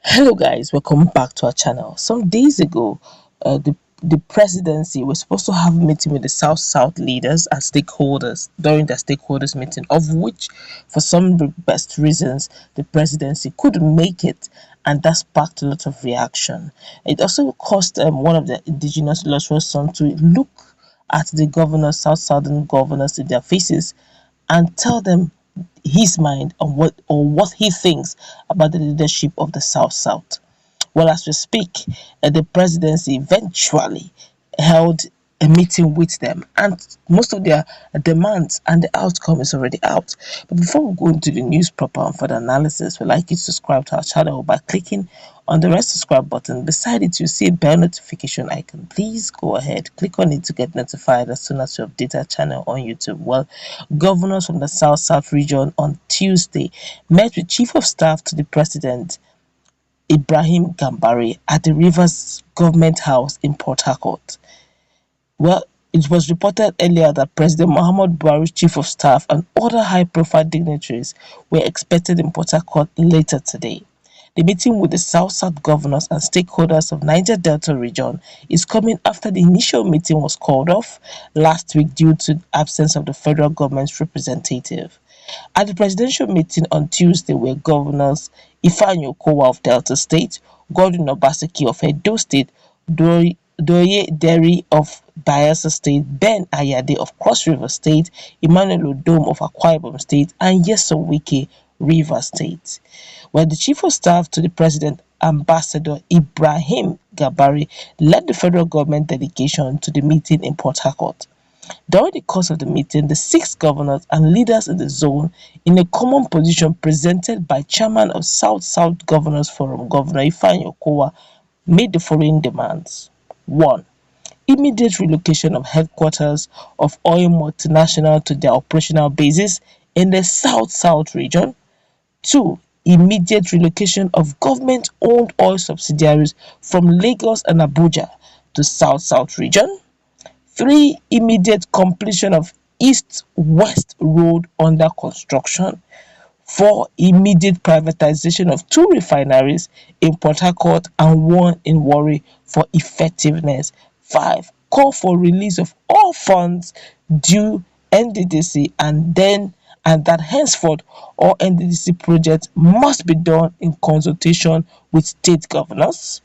Hello guys, welcome back to our channel. Some days ago, the presidency was supposed to have a meeting with the South leaders and stakeholders during the stakeholders meeting, of which for some best reasons the presidency couldn't make it, and that sparked a lot of reaction. It also caused one of the indigenous illustrious sons to look at the governors, southern governors in their faces and tell them his mind on what he thinks about the leadership of the South. Well, as we speak, the presidency eventually held a meeting with them, and most of their demands and the outcome is already out. But before we go into the news proper and further analysis, we'd like you to subscribe to our channel by clicking on the red subscribe button. Beside it, you see a bell notification icon. Please go ahead, click on it to get notified as soon as we update our channel on YouTube. Well, governors from the South region on Tuesday met with Chief of Staff to the President Ibrahim Gambari at the Rivers Government House in Port Harcourt. Well, it was reported earlier that President Muhammad Buhari's Chief of Staff and other high-profile dignitaries were expected in Port Harcourt later today. The meeting with the South governors and stakeholders of Niger Delta region is coming after the initial meeting was called off last week due to the absence of the federal government's representative. At the presidential meeting on Tuesday were governors Ifeanyi Okowa of Delta State, Godwin Obaseki of Edo State, Doi Deri of Bayelsa State, Ben Ayade of Cross River State, Emmanuel Odom of Akwa Ibom State, and Nyesom Wike, Rivers State. Well, the Chief of Staff to the President, Ambassador Ibrahim Gambari, led the federal government delegation to the meeting in Port Harcourt. During the course of the meeting, the 6 governors and leaders in the zone, in a common position presented by Chairman of South Governors Forum, Governor Ifeanyi Okowa, made the following demands. 1. Immediate relocation of headquarters of oil multinational to their operational bases in the South region. 2. Immediate relocation of government-owned oil subsidiaries from Lagos and Abuja to South region. 3. Immediate completion of East-West Road under construction. 4. Immediate privatization of 2 refineries in Port Harcourt and 1 in Warri for effectiveness. 5. Call for release of all funds due NDDC and that henceforth all NDDC projects must be done in consultation with state governors.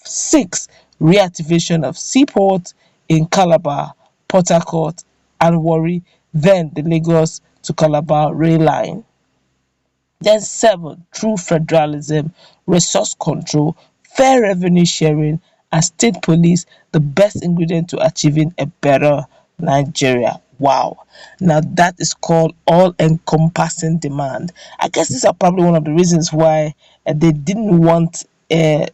6. Reactivation of Seaports in Calabar, Port Harcourt and Warri, then the Lagos to Calabar rail line. Then 7. Through federalism, resource control, fair revenue sharing and state police, the best ingredient to achieving a better Nigeria. Wow, now that is called all-encompassing demand. I guess these are probably one of the reasons why they didn't want the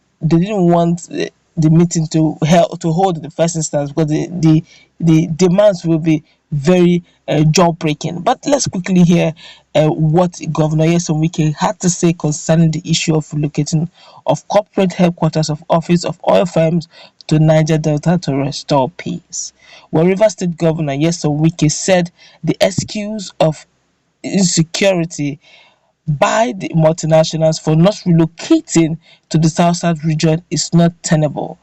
meeting to hold in the first instance, because the demands will be very jaw-breaking. But let's quickly hear what Governor Nyesom Wike had to say concerning the issue of relocating of corporate headquarters of office of oil firms to Niger Delta to restore peace. Well, Rivers State Governor Nyesom Wike said the excuse of insecurity by the multinationals for not relocating to the South region is not tenable.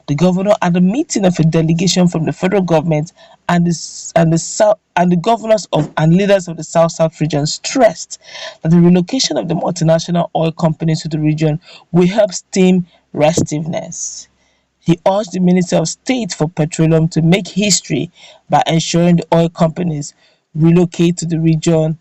The governor, at a meeting of a delegation from the federal government and the governors and leaders of the South region, stressed that the relocation of the multinational oil companies to the region will help stem restiveness. He urged the Minister of State for Petroleum to make history by ensuring the oil companies relocate to the region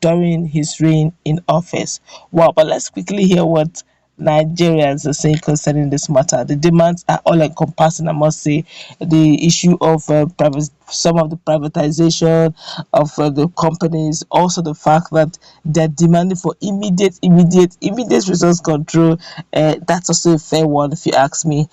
during his reign in office. Wow, but let's quickly hear what Nigerians are saying concerning this matter. The demands are all encompassing, I must say. The issue of some of the privatization of the companies, also the fact that they're demanding for immediate resource control. That's also a fair one, if you ask me.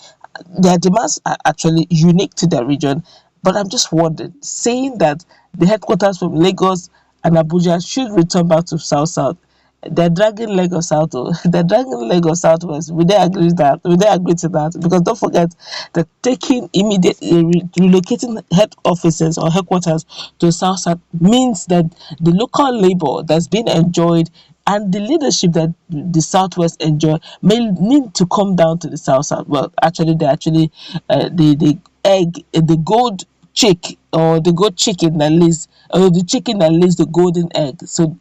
Their demands are actually unique to their region, but I'm just wondering, saying that the headquarters from Lagos and Abuja should return back to South. They're dragging Lagos out. Oh. They're dragging Lagos southwest. Will they agree that? Will they agree to that? Because don't forget that taking immediate relocating head offices or headquarters to south south means that the local labor that's been enjoyed and the leadership that the southwest enjoy may need to come down to the south south. Well, actually, they actually the egg the gold chick or the gold chicken that lays or the chicken that lays the golden egg, so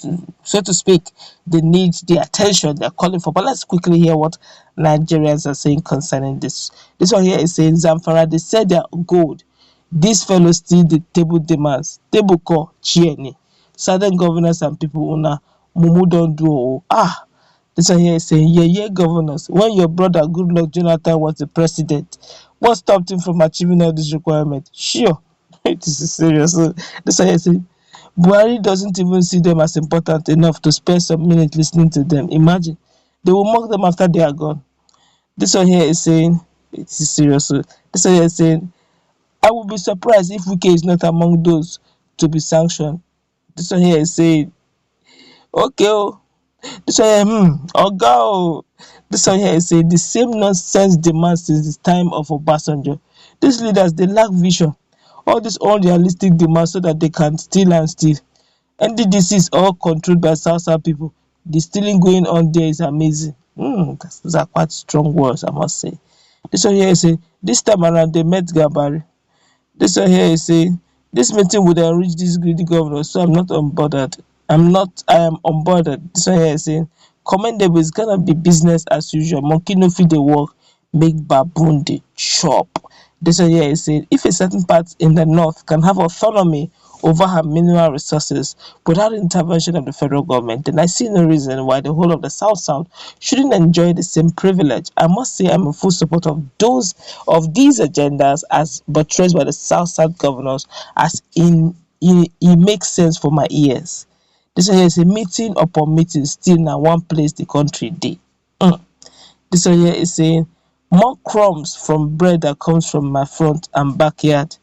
to speak, they need the attention they're calling for. But let's quickly hear what Nigerians are saying concerning this one here is saying Zamfara, they said they're gold, these fellows still the table demands, table call chieni, southern governors and people una mumu don't do. This one here is saying, yeah, governors, when your brother Goodluck Jonathan was the president, what stopped him from achieving all these requirements? Sure, this is serious. So, this one here is saying, Buhari doesn't even see them as important enough to spend some minutes listening to them. Imagine, they will mock them after they are gone. This one here is saying, it is serious. So, this one here is saying, I will be surprised if Wike is not among those to be sanctioned. This one here is saying, okay, oh, this one here, oga o. This one here is saying the same nonsense demand since the time of Obasanjo. These leaders, they lack vision. All these unrealistic demands so that they can steal and steal. NDDC is all controlled by South people. The stealing going on there is amazing. Those are quite strong words, I must say. This one here is saying this time around they met Gambari. This one here is saying this meeting would enrich these greedy governors, so I'm not unbothered. I am unbothered. This one here is saying commendable, it's gonna be business as usual. Monkey no fit dey work, make baboon dey chop. This one here is saying if a certain part in the north can have autonomy over her mineral resources without intervention of the federal government, then I see no reason why the whole of the South South shouldn't enjoy the same privilege. I must say I'm in full support of these agendas as buttressed by the South South governors, as it makes sense for my ears. This one here is a meeting upon meeting, still na one place the country dey. This one here is saying more crumbs from bread that comes from my front and backyard.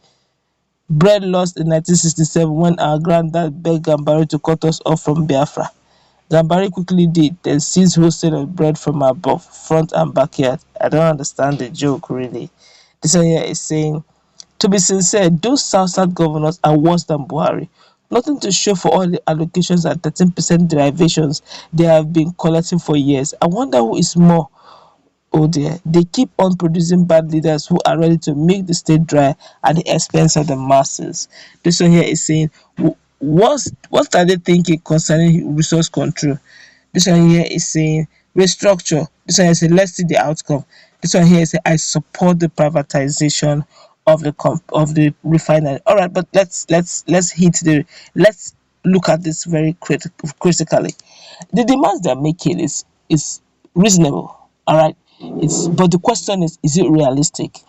Bread lost in 1967 when our granddad begged Gambari to cut us off from Biafra. Gambari quickly did, then seized wholesale of bread from our front and backyard. I don't understand the joke really. This one here is saying, to be sincere, those South governors are worse than Buhari. Nothing to show for all the allocations and 13% derivations they have been collecting for years. I wonder who is more. Oh dear, they keep on producing bad leaders who are ready to make the state dry at the expense of the masses. This one here is saying, what are they thinking concerning resource control? This one here is saying, restructure. This one here is saying, let's see the outcome. This one here is saying, I support the privatization of the refinery. All right, but let's look at this very critically. The demands they're making is reasonable. All right, but the question is it realistic?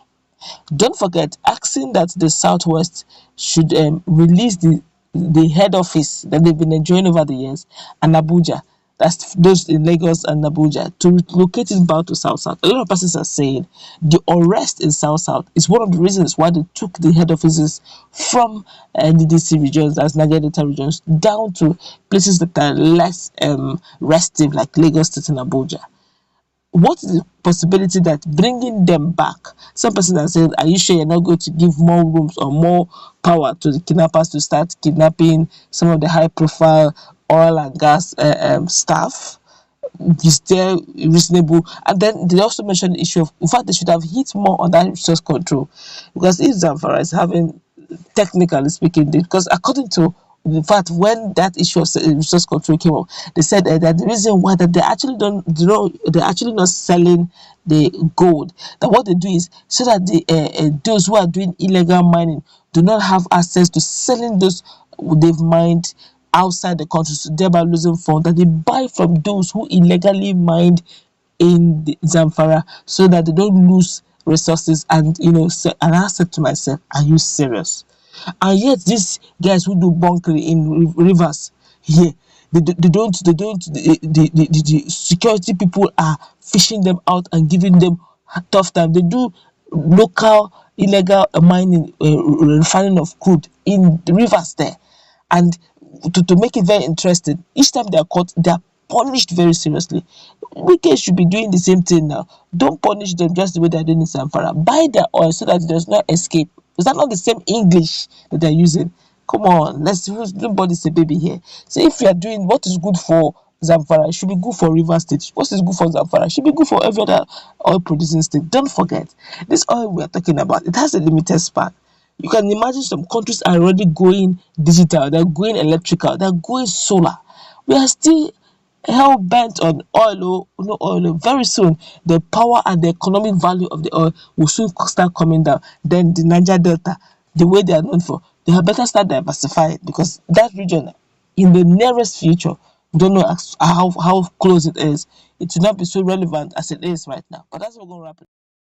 Don't forget asking that the Southwest should release the head office that they've been enjoying over the years and Abuja, that's those in Lagos and Abuja, to relocate it back to South South. A lot of persons are saying the unrest in South South is one of the reasons why they took the head offices from the DC regions, as Niger Delta regions, down to places that are less restive, like Lagos State and Abuja. What is the possibility that bringing them back, some person has said, are you sure you're not going to give more rooms or more power to the kidnappers to start kidnapping some of the high profile oil and gas staff? Is there reasonable? And then they also mentioned the issue of, in fact, they should have hit more on that resource control, because if Zamfara is having, technically speaking, because according to, in fact, when that issue of resource control came up, they said that the reason why that they actually don't, they're actually not selling the gold. That what they do is so that those who are doing illegal mining do not have access to selling those they've mined outside the country, so thereby losing funds. That they buy from those who illegally mined in the Zamfara, so that they don't lose resources. And and I said to myself, are you serious? And yet these guys who do bunkering in rivers here, the security people are fishing them out and giving them a tough time. They do local illegal mining, refining of crude in the rivers there. And to make it very interesting, each time they are caught, they are punished very seriously. Wike should be doing the same thing now. Don't punish them just the way they're doing in Zamfara. Buy their oil so that it does not escape. Is that not the same English that they're using? Come on, nobody's a baby here. So if you are doing what is good for Zamfara, it should be good for River State. What is good for Zamfara should be good for every other oil producing state. Don't forget, this oil we are talking about, it has a limited span. You can imagine some countries are already going digital, they're going electrical, they're going solar. We are still hell bent on oil, no oil. Very soon, the power and the economic value of the oil will soon start coming down. Then the Niger Delta, the way they are known for, they have better start diversifying, because that region, in the nearest future, we don't know how close it is. It will not be so relevant as it is right now. But that's what we're going to wrap it.